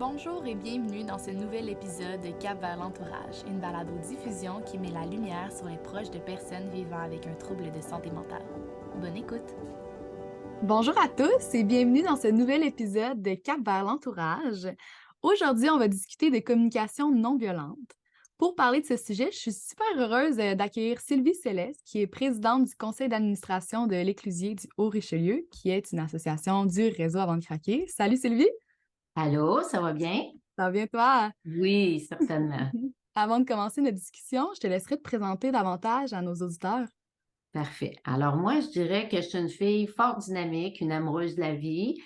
Bonjour et bienvenue dans ce nouvel épisode de Cap vers l'entourage, une balado-diffusion qui met la lumière sur les proches de personnes vivant avec un trouble de santé mentale. Bonne écoute! Bonjour à tous et bienvenue dans ce nouvel épisode de Cap vers l'entourage. Aujourd'hui, on va discuter de communication non violente. Pour parler de ce sujet, je suis super heureuse d'accueillir Sylvie Céleste, qui est présidente du conseil d'administration de l'Éclusier du Haut-Richelieu, qui est une association du réseau Avant de craquer. Salut Sylvie! Allô, ça va bien? Ça va bien toi? Oui, certainement. Avant de commencer notre discussion, je te laisserai te présenter davantage à nos auditeurs. Parfait. Alors moi, je dirais que je suis une fille fort dynamique, une amoureuse de la vie,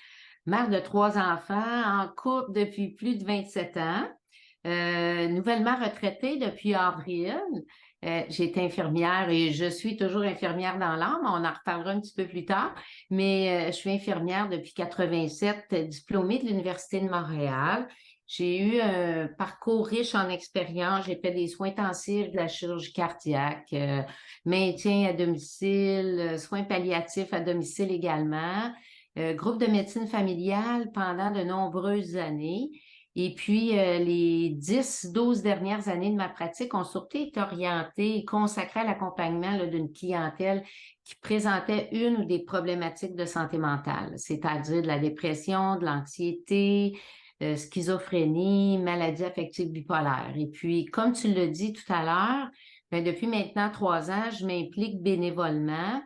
mère de 3 enfants, en couple depuis plus de 27 ans, nouvellement retraitée depuis avril. J'ai été infirmière et je suis toujours infirmière dans l'âme. On en reparlera un petit peu plus tard, mais je suis infirmière depuis 87, diplômée de l'Université de Montréal. J'ai eu un parcours riche en expérience. J'ai fait des soins intensifs, de la chirurgie cardiaque, maintien à domicile, soins palliatifs à domicile également, groupe de médecine familiale pendant de nombreuses années. Et puis, les 10, 12 dernières années de ma pratique ont surtout été orientées et consacrées à l'accompagnement d'une clientèle qui présentait une ou des problématiques de santé mentale, c'est-à-dire de la dépression, de l'anxiété, schizophrénie, maladie affective bipolaire. Et puis, comme tu le dis tout à l'heure, ben, depuis maintenant 3 ans, je m'implique bénévolement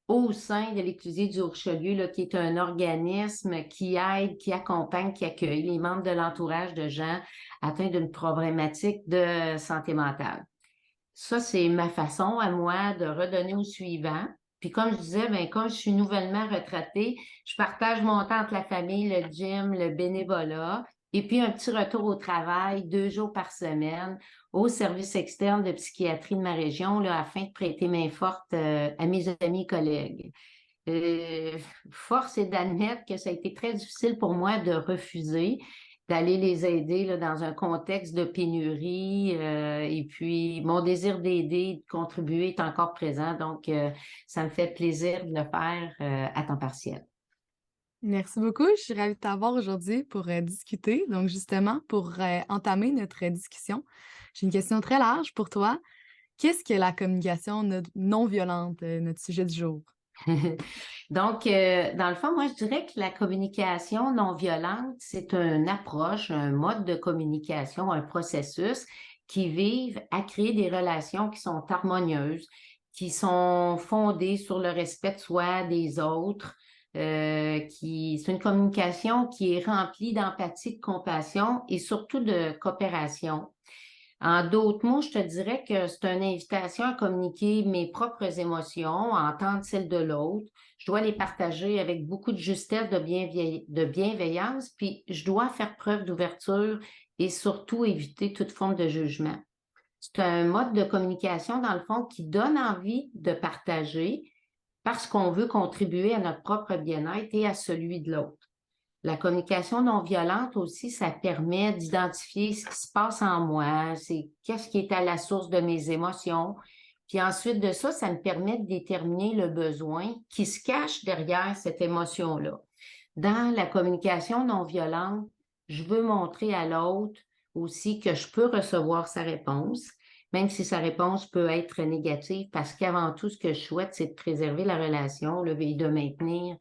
au sein de l'Éclusier du Haut-Richelieu, là, qui est un organisme qui aide, qui accompagne, qui accueille les membres de l'entourage de gens atteints d'une problématique de santé mentale. Ça, c'est ma façon à moi de redonner au suivant. Puis comme je disais, ben, comme je suis nouvellement retraitée, je partage mon temps entre la famille, le gym, le bénévolat, et puis un petit retour au travail 2 jours par semaine au service externe de psychiatrie de ma région, là, afin de prêter main forte à mes amis et collègues. Euh, Force est d'admettre que ça a été très difficile pour moi de refuser d'aller les aider là, dans un contexte de pénurie. Et puis, mon désir d'aider, de contribuer est encore présent. Donc, ça me fait plaisir de le faire à temps partiel. Merci beaucoup. Je suis ravie de t'avoir aujourd'hui pour discuter. Donc, justement, pour entamer notre discussion, j'ai une question très large pour toi. Qu'est-ce que la communication non violente, notre sujet du jour? Donc, dans le fond, moi, je dirais que la communication non violente, c'est une approche, un mode de communication, un processus qui vise à créer des relations qui sont harmonieuses, qui sont fondées sur le respect de soi, des autres, c'est une communication qui est remplie d'empathie, de compassion et surtout de coopération. En d'autres mots, je te dirais que c'est une invitation à communiquer mes propres émotions, à entendre celles de l'autre. Je dois les partager avec beaucoup de justesse, de bienveillance, puis je dois faire preuve d'ouverture et surtout éviter toute forme de jugement. C'est un mode de communication, dans le fond, qui donne envie de partager parce qu'on veut contribuer à notre propre bien-être et à celui de l'autre. La communication non violente aussi, ça permet d'identifier ce qui se passe en moi, c'est qu'est-ce qui est à la source de mes émotions. Puis ensuite de ça, ça me permet de déterminer le besoin qui se cache derrière cette émotion-là. Dans la communication non violente, je veux montrer à l'autre aussi que je peux recevoir sa réponse, même si sa réponse peut être négative, parce qu'avant tout, ce que je souhaite, c'est de préserver la relation là, et de maintenir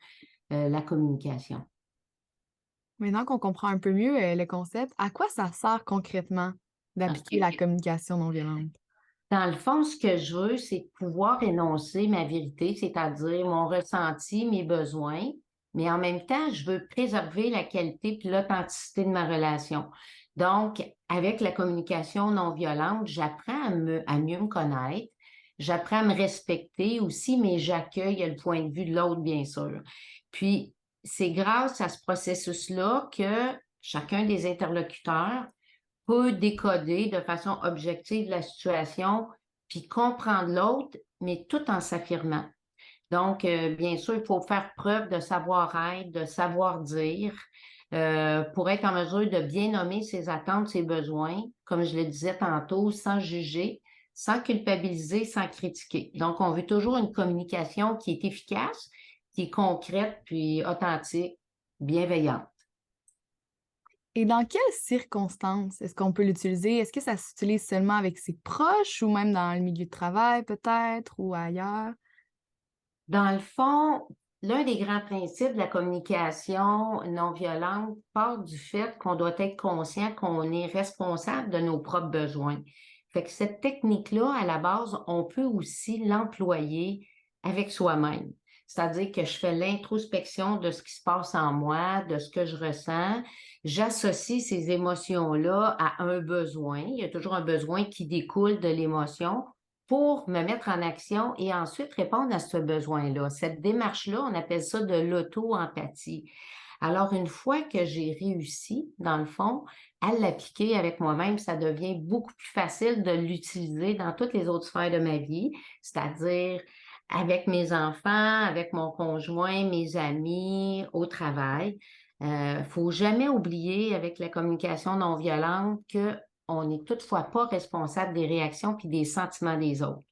la communication. Maintenant qu'on comprend un peu mieux le concept, à quoi ça sert concrètement d'appliquer la OK. communication non violente? Dans le fond, ce que je veux, c'est pouvoir énoncer ma vérité, c'est-à-dire mon ressenti, mes besoins, mais en même temps, je veux préserver la qualité et l'authenticité de ma relation. Donc, avec la communication non violente, j'apprends à mieux me connaître, j'apprends à me respecter aussi, mais j'accueille le point de vue de l'autre, bien sûr. Puis, c'est grâce à ce processus-là que chacun des interlocuteurs peut décoder de façon objective la situation, puis comprendre l'autre, mais tout en s'affirmant. Donc, bien sûr, il faut faire preuve de savoir-être, de savoir-dire, pour être en mesure de bien nommer ses attentes, ses besoins, comme je le disais tantôt, sans juger, sans culpabiliser, sans critiquer. Donc, on veut toujours une communication qui est efficace, qui est concrète, puis authentique, bienveillante. Et dans quelles circonstances est-ce qu'on peut l'utiliser? Est-ce que ça s'utilise seulement avec ses proches ou même dans le milieu de travail peut-être ou ailleurs? Dans le fond, l'un des grands principes de la communication non violente part du fait qu'on doit être conscient qu'on est responsable de nos propres besoins. Fait que cette technique-là, à la base, on peut aussi l'employer avec soi-même. C'est-à-dire que je fais l'introspection de ce qui se passe en moi, de ce que je ressens. J'associe ces émotions-là à un besoin. Il y a toujours un besoin qui découle de l'émotion pour me mettre en action et ensuite répondre à ce besoin-là. Cette démarche-là, on appelle ça de l'auto-empathie. Alors, une fois que j'ai réussi, dans le fond, à l'appliquer avec moi-même, ça devient beaucoup plus facile de l'utiliser dans toutes les autres sphères de ma vie, c'est-à-dire avec mes enfants, avec mon conjoint, mes amis, au travail. Faut jamais oublier avec la communication non violente que on n'est toutefois pas responsable des réactions puis des sentiments des autres.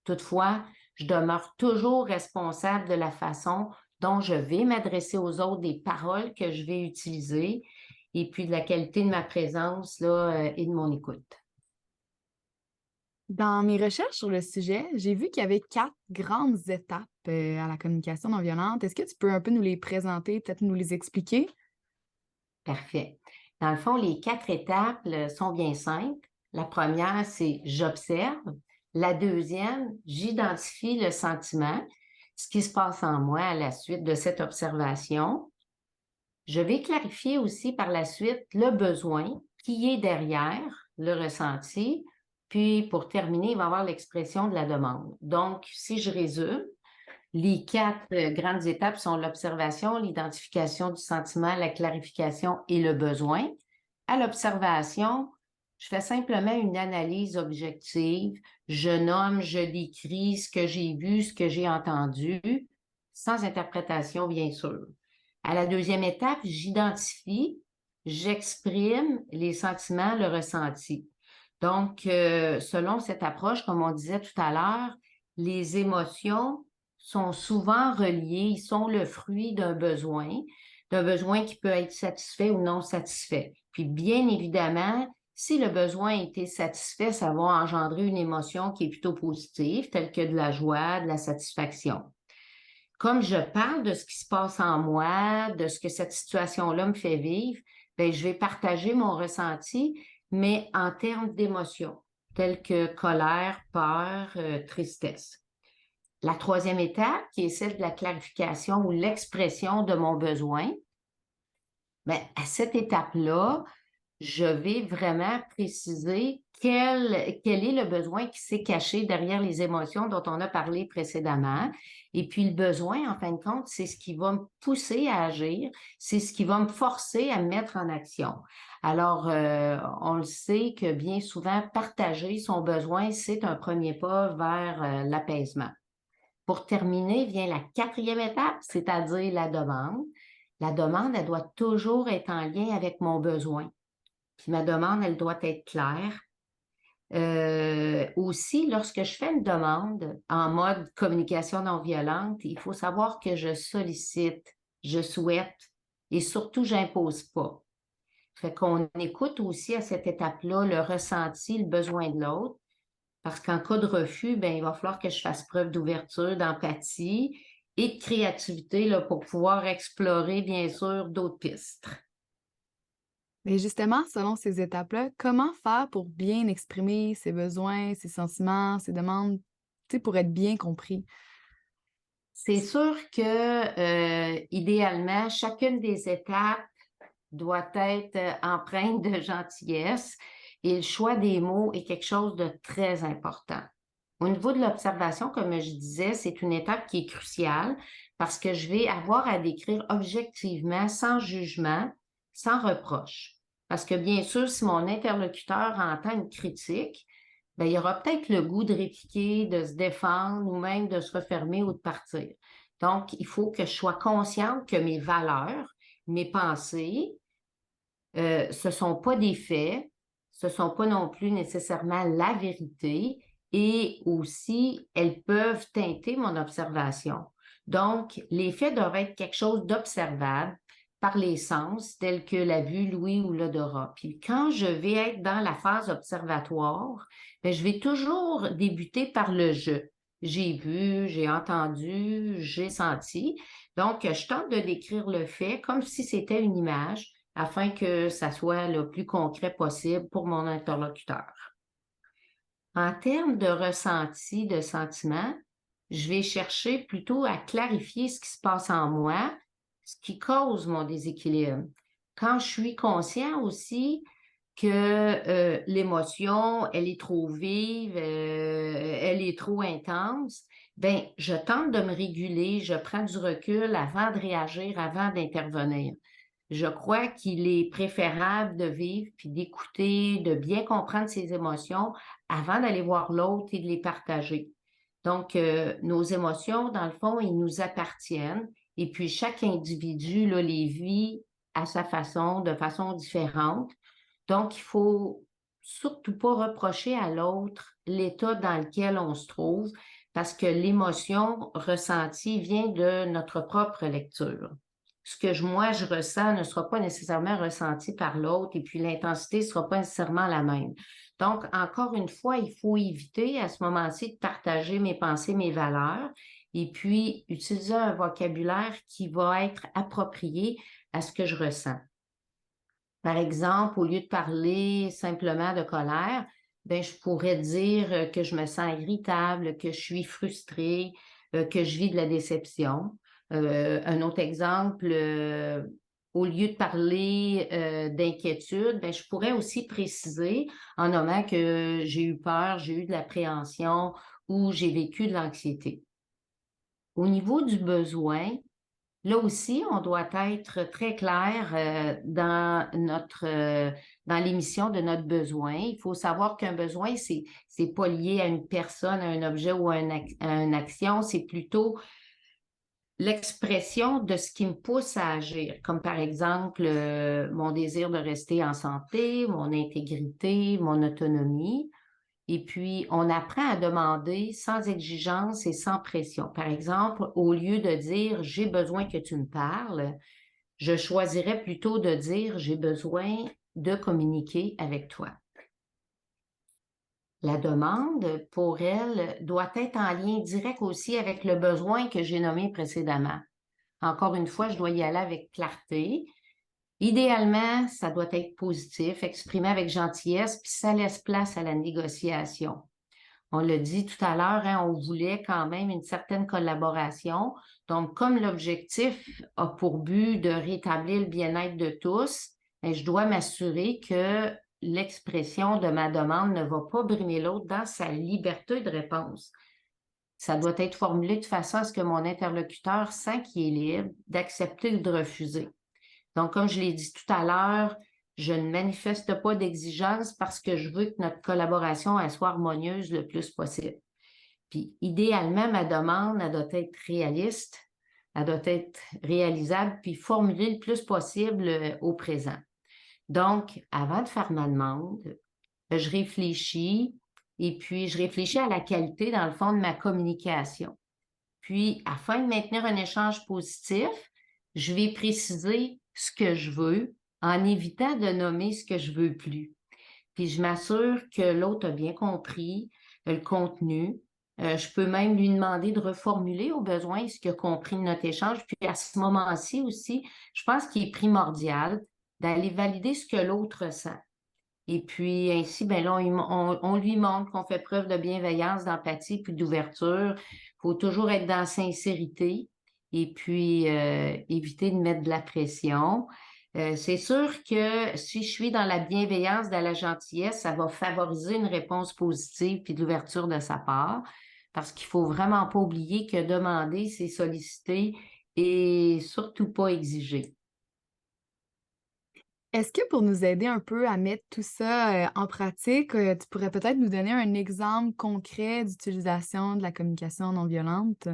Toutefois, je demeure toujours responsable de la façon dont je vais m'adresser aux autres, des paroles que je vais utiliser et puis de la qualité de ma présence là, et de mon écoute. Dans mes recherches sur le sujet, j'ai vu qu'il y avait 4 grandes étapes, à la communication non violente. Est-ce que tu peux un peu nous les présenter, peut-être nous les expliquer? Parfait. Dans le fond, les 4 étapes sont bien simples. La première, c'est j'observe. La deuxième, j'identifie le sentiment, ce qui se passe en moi à la suite de cette observation. Je vais clarifier aussi par la suite le besoin qui est derrière le ressenti. Puis, pour terminer, il va y avoir l'expression de la demande. Donc, si je résume, les 4 grandes étapes sont l'observation, l'identification du sentiment, la clarification et le besoin. À l'observation, je fais simplement une analyse objective. Je nomme, je décris ce que j'ai vu, ce que j'ai entendu, sans interprétation, bien sûr. À la deuxième étape, j'identifie, j'exprime les sentiments, le ressenti. Donc, selon cette approche, comme on disait tout à l'heure, les émotions sont souvent reliées, ils sont le fruit d'un besoin qui peut être satisfait ou non satisfait. Puis, bien évidemment, si le besoin a été satisfait, ça va engendrer une émotion qui est plutôt positive, telle que de la joie, de la satisfaction. Comme je parle de ce qui se passe en moi, de ce que cette situation-là me fait vivre, bien, je vais partager mon ressenti, mais en termes d'émotions, telles que colère, peur, tristesse. La troisième étape, qui est celle de la clarification ou l'expression de mon besoin, bien, à cette étape-là, je vais vraiment préciser quel est le besoin qui s'est caché derrière les émotions dont on a parlé précédemment. Et puis le besoin, en fin de compte, c'est ce qui va me pousser à agir, c'est ce qui va me forcer à me mettre en action. Alors, on le sait que bien souvent, partager son besoin, c'est un premier pas vers l'apaisement. Pour terminer, vient la quatrième étape, c'est-à-dire la demande. La demande, elle doit toujours être en lien avec mon besoin. Puis ma demande, elle doit être claire. Aussi, lorsque je fais une demande en mode communication non violente, il faut savoir que je sollicite, je souhaite et surtout, j'impose pas. Fait qu'on écoute aussi à cette étape-là le ressenti, le besoin de l'autre, parce qu'en cas de refus, ben, il va falloir que je fasse preuve d'ouverture, d'empathie et de créativité là, pour pouvoir explorer, bien sûr, d'autres pistes. Mais justement, selon ces étapes-là, comment faire pour bien exprimer ses besoins, ses sentiments, ses demandes, tu sais, pour être bien compris? C'est sûr que, idéalement, chacune des étapes doit être empreinte de gentillesse et le choix des mots est quelque chose de très important. Au niveau de l'observation, comme je disais, c'est une étape qui est cruciale parce que je vais avoir à décrire objectivement, sans jugement, sans reproche. Parce que bien sûr, si mon interlocuteur entend une critique, bien, il y aura peut-être le goût de répliquer, de se défendre ou même de se refermer ou de partir. Donc, il faut que je sois consciente que mes valeurs, mes pensées, ce ne sont pas des faits, ce ne sont pas non plus nécessairement la vérité et aussi elles peuvent teinter mon observation. Donc, les faits doivent être quelque chose d'observable, par les sens, tels que la vue, l'ouïe ou l'odorat. Puis quand je vais être dans la phase observatoire, bien, je vais toujours débuter par le je. J'ai vu, j'ai entendu, j'ai senti. Donc, je tente de décrire le fait comme si c'était une image afin que ça soit le plus concret possible pour mon interlocuteur. En termes de ressenti, de sentiment, je vais chercher plutôt à clarifier ce qui se passe en moi, ce qui cause mon déséquilibre. Quand je suis conscient aussi que l'émotion, elle est trop vive, elle est trop intense, ben je tente de me réguler, je prends du recul avant de réagir, avant d'intervenir. Je crois qu'il est préférable de vivre puis d'écouter, de bien comprendre ses émotions avant d'aller voir l'autre et de les partager. Donc, nos émotions, dans le fond, ils nous appartiennent et puis chaque individu là, les vit à sa façon, de façon différente. Donc, il faut surtout pas reprocher à l'autre l'état dans lequel on se trouve parce que l'émotion ressentie vient de notre propre lecture. Ce que moi, je ressens ne sera pas nécessairement ressenti par l'autre et puis l'intensité ne sera pas nécessairement la même. Donc, encore une fois, il faut éviter à ce moment-ci de partager mes pensées, mes valeurs et puis utiliser un vocabulaire qui va être approprié à ce que je ressens. Par exemple, au lieu de parler simplement de colère, ben, je pourrais dire que je me sens irritable, que je suis frustrée, que je vis de la déception. Un autre exemple, au lieu de parler d'inquiétude, ben, je pourrais aussi préciser en nommant que j'ai eu peur, j'ai eu de l'appréhension ou j'ai vécu de l'anxiété. Au niveau du besoin, là aussi, on doit être très clair dans l'émission de notre besoin. Il faut savoir qu'un besoin, c'est pas lié à une personne, à un objet ou à une action, c'est plutôt l'expression de ce qui me pousse à agir, comme par exemple mon désir de rester en santé, mon intégrité, mon autonomie. Et puis, on apprend à demander sans exigence et sans pression. Par exemple, au lieu de dire j'ai besoin que tu me parles, je choisirais plutôt de dire j'ai besoin de communiquer avec toi. La demande, pour elle, doit être en lien direct aussi avec le besoin que j'ai nommé précédemment. Encore une fois, je dois y aller avec clarté. Idéalement, ça doit être positif, exprimé avec gentillesse, puis ça laisse place à la négociation. On l'a dit tout à l'heure, hein, on voulait quand même une certaine collaboration. Donc, comme l'objectif a pour but de rétablir le bien-être de tous, bien, je dois m'assurer que l'expression de ma demande ne va pas brimer l'autre dans sa liberté de réponse. Ça doit être formulé de façon à ce que mon interlocuteur sent qu'il est libre d'accepter ou de refuser. Donc, comme je l'ai dit tout à l'heure, je ne manifeste pas d'exigence parce que je veux que notre collaboration elle soit harmonieuse le plus possible. Puis, idéalement, ma demande, elle doit être réaliste, elle doit être réalisable, puis formulée le plus possible au présent. Donc, avant de faire ma demande, je réfléchis et puis je réfléchis à la qualité, dans le fond, de ma communication. Puis, afin de maintenir un échange positif, je vais préciser ce que je veux en évitant de nommer ce que je veux plus. Puis, je m'assure que l'autre a bien compris le contenu. Je peux même lui demander de reformuler au besoin ce qu'il a compris de notre échange. Puis, à ce moment-ci aussi, je pense qu'il est primordial d'aller valider ce que l'autre ressent. Et puis, ainsi, ben là, on lui montre qu'on fait preuve de bienveillance, d'empathie, puis d'ouverture. Il faut toujours être dans la sincérité et puis éviter de mettre de la pression. C'est sûr que si je suis dans la bienveillance, dans la gentillesse, ça va favoriser une réponse positive puis de l'ouverture de sa part. Parce qu'il faut vraiment pas oublier que demander, c'est solliciter et surtout pas exiger. Est-ce que pour nous aider un peu à mettre tout ça, en pratique, tu pourrais peut-être nous donner un exemple concret d'utilisation de la communication non violente?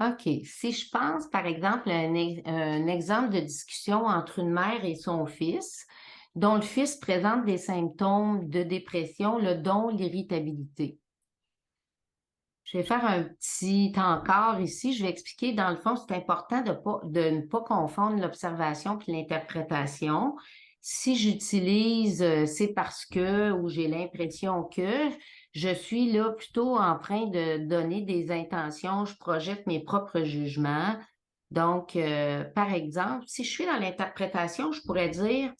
OK. Si je pense, par exemple, à un exemple de discussion entre une mère et son fils, dont le fils présente des symptômes de dépression, dont l'irritabilité. Je vais faire un petit encart ici. Je vais expliquer, dans le fond, c'est important de ne pas confondre l'observation et l'interprétation. Si j'utilise c'est parce que ou j'ai l'impression que, je suis là plutôt en train de donner des intentions, je projette mes propres jugements. Donc, par exemple, si je suis dans l'interprétation, je pourrais dire,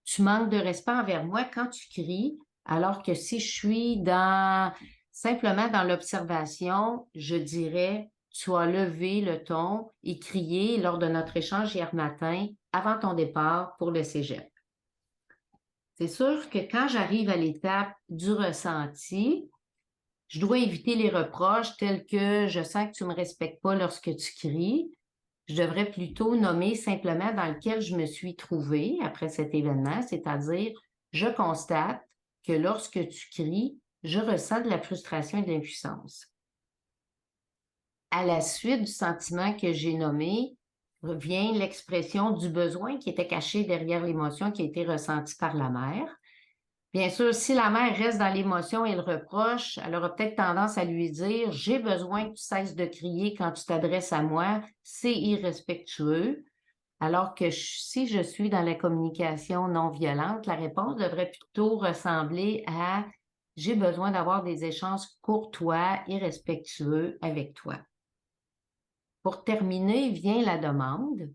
tu manques de respect envers moi quand tu cries, alors que si je suis simplement dans l'observation, je dirais, tu as levé le ton et crié lors de notre échange hier matin avant ton départ pour le cégep. C'est sûr que quand j'arrive à l'étape du ressenti, je dois éviter les reproches tels que je sens que tu ne me respectes pas lorsque tu cries. Je devrais plutôt nommer simplement dans lequel je me suis trouvée après cet événement, c'est-à-dire, je constate que lorsque tu cries, je ressens de la frustration et de l'impuissance. À la suite du sentiment que j'ai nommé, vient l'expression du besoin qui était caché derrière l'émotion qui a été ressentie par la mère. Bien sûr, si la mère reste dans l'émotion et le reproche, elle aura peut-être tendance à lui dire, j'ai besoin que tu cesses de crier quand tu t'adresses à moi, c'est irrespectueux. Alors que si je suis dans la communication non violente, la réponse devrait plutôt ressembler à, j'ai besoin d'avoir des échanges courtois et respectueux avec toi. Pour terminer, vient la demande.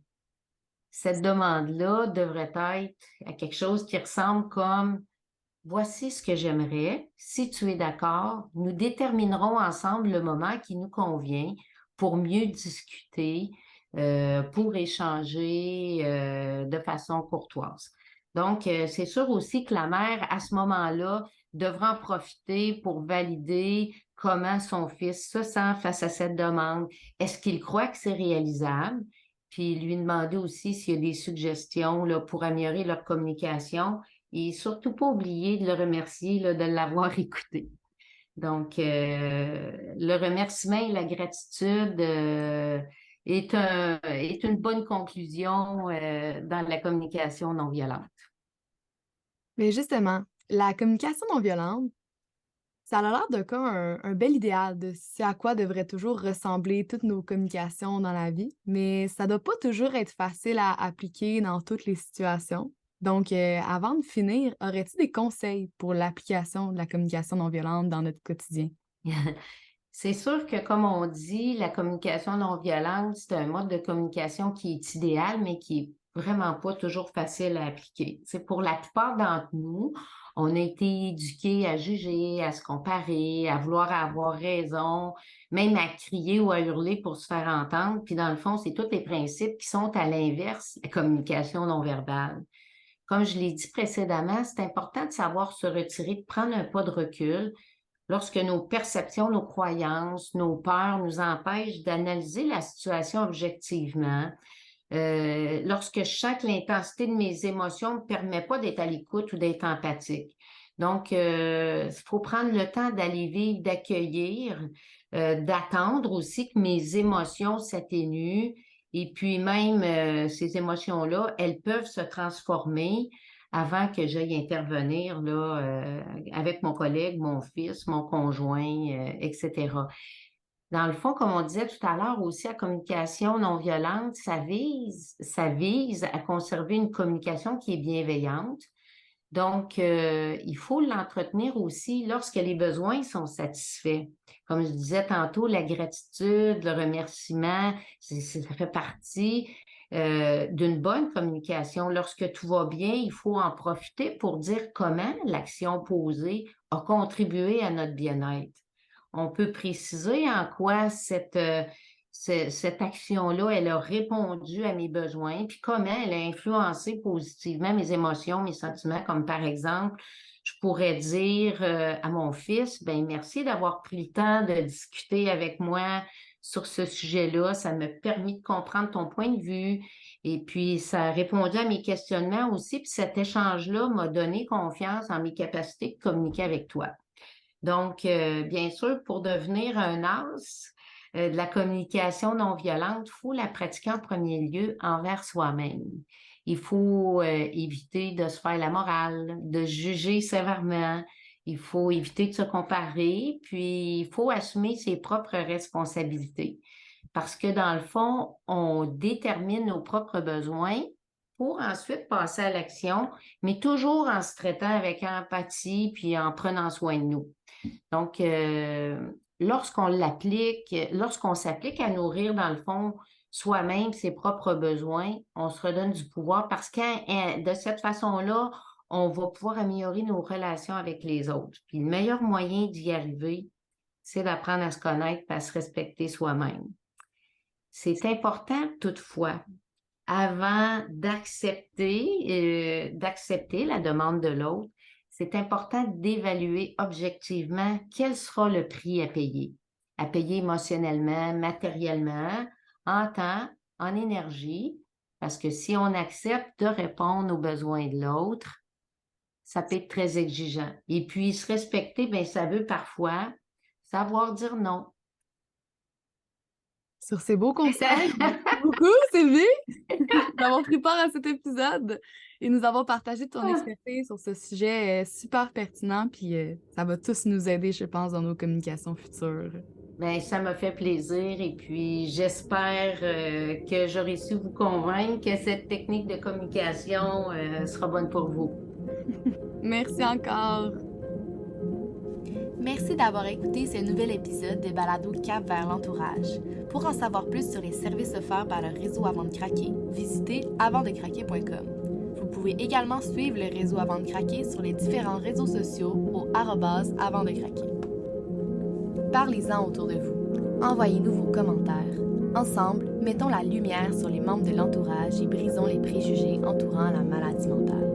Cette demande-là devrait être à quelque chose qui ressemble comme, voici ce que j'aimerais. Si tu es d'accord, nous déterminerons ensemble le moment qui nous convient pour mieux discuter, pour échanger de façon courtoise. Donc, c'est sûr aussi que la mère, à ce moment-là, devra en profiter pour valider comment son fils se sent face à cette demande. Est-ce qu'il croit que c'est réalisable? Puis lui demander aussi s'il y a des suggestions là, pour améliorer leur communication et surtout pas oublier de le remercier là, de l'avoir écouté. Donc, le remerciement et la gratitude est une bonne conclusion dans la communication non violente. Mais justement, la communication non violente, ça a l'air de cas un bel idéal de ce à quoi devraient toujours ressembler toutes nos communications dans la vie, mais ça doit pas toujours être facile à appliquer dans toutes les situations. Donc, avant de finir, aurais-tu des conseils pour l'application de la communication non violente dans notre quotidien? C'est sûr que, comme on dit, la communication non violente, c'est un mode de communication qui est idéal, mais qui est vraiment pas toujours facile à appliquer. C'est pour la plupart d'entre nous, on a été éduqués à juger, à se comparer, à vouloir avoir raison, même à crier ou à hurler pour se faire entendre. Puis dans le fond, c'est tous les principes qui sont à l'inverse, la communication non verbale. Comme je l'ai dit précédemment, c'est important de savoir se retirer, de prendre un pas de recul lorsque nos perceptions, nos croyances, nos peurs nous empêchent d'analyser la situation objectivement. Lorsque je sens que l'intensité de mes émotions ne me permet pas d'être à l'écoute ou d'être empathique. Donc, il faut prendre le temps d'aller vivre, d'accueillir, d'attendre aussi que mes émotions s'atténuent. Et puis même, ces émotions-là, elles peuvent se transformer avant que j'aille intervenir là, avec mon collègue, mon fils, mon conjoint, etc. Dans le fond, comme on disait tout à l'heure aussi, la communication non violente, ça vise à conserver une communication qui est bienveillante. Donc, il faut l'entretenir aussi lorsque les besoins sont satisfaits. Comme je disais tantôt, la gratitude, le remerciement, ça fait partie d'une bonne communication. Lorsque tout va bien, il faut en profiter pour dire comment l'action posée a contribué à notre bien-être. On peut préciser en quoi cette action-là, elle a répondu à mes besoins, puis comment elle a influencé positivement mes émotions, mes sentiments, comme par exemple, je pourrais dire à mon fils, ben merci d'avoir pris le temps de discuter avec moi sur ce sujet-là. Ça m'a permis de comprendre ton point de vue. Et puis, ça a répondu à mes questionnements aussi. Puis cet échange-là m'a donné confiance en mes capacités de communiquer avec toi. Donc, bien sûr, pour devenir un as de la communication non violente, il faut la pratiquer en premier lieu envers soi-même. Il faut éviter de se faire la morale, de juger sévèrement. Il faut éviter de se comparer, puis il faut assumer ses propres responsabilités. Parce que dans le fond, on détermine nos propres besoins pour ensuite passer à l'action, mais toujours en se traitant avec empathie puis en prenant soin de nous. Donc, lorsqu'on s'applique à nourrir, dans le fond, soi-même ses propres besoins, on se redonne du pouvoir parce que de cette façon-là, on va pouvoir améliorer nos relations avec les autres. Puis le meilleur moyen d'y arriver, c'est d'apprendre à se connaître et à se respecter soi-même. C'est important, toutefois, avant d'accepter la demande de l'autre, c'est important d'évaluer objectivement quel sera le prix à payer émotionnellement, matériellement, en temps, en énergie, parce que si on accepte de répondre aux besoins de l'autre, ça peut être très exigeant. Et puis, se respecter, bien, ça veut parfois savoir dire non. Sur ces beaux conseils, merci beaucoup, Sylvie, d'avoir pris part à cet épisode et nous avons partagé ton expertise sur ce sujet super pertinent, puis ça va tous nous aider, je pense, dans nos communications futures. Bien, ça m'a fait plaisir et puis j'espère que j'aurai su vous convaincre que cette technique de communication sera bonne pour vous. Merci encore. Merci d'avoir écouté ce nouvel épisode de Balado Cap vers l'entourage. Pour en savoir plus sur les services offerts par le réseau Avant de craquer, visitez avantdecraquer.com. Vous pouvez également suivre le réseau Avant de craquer sur les différents réseaux sociaux au @avantdecraquer. Parlez-en autour de vous. Envoyez-nous vos commentaires. Ensemble, mettons la lumière sur les membres de l'entourage et brisons les préjugés entourant la maladie mentale.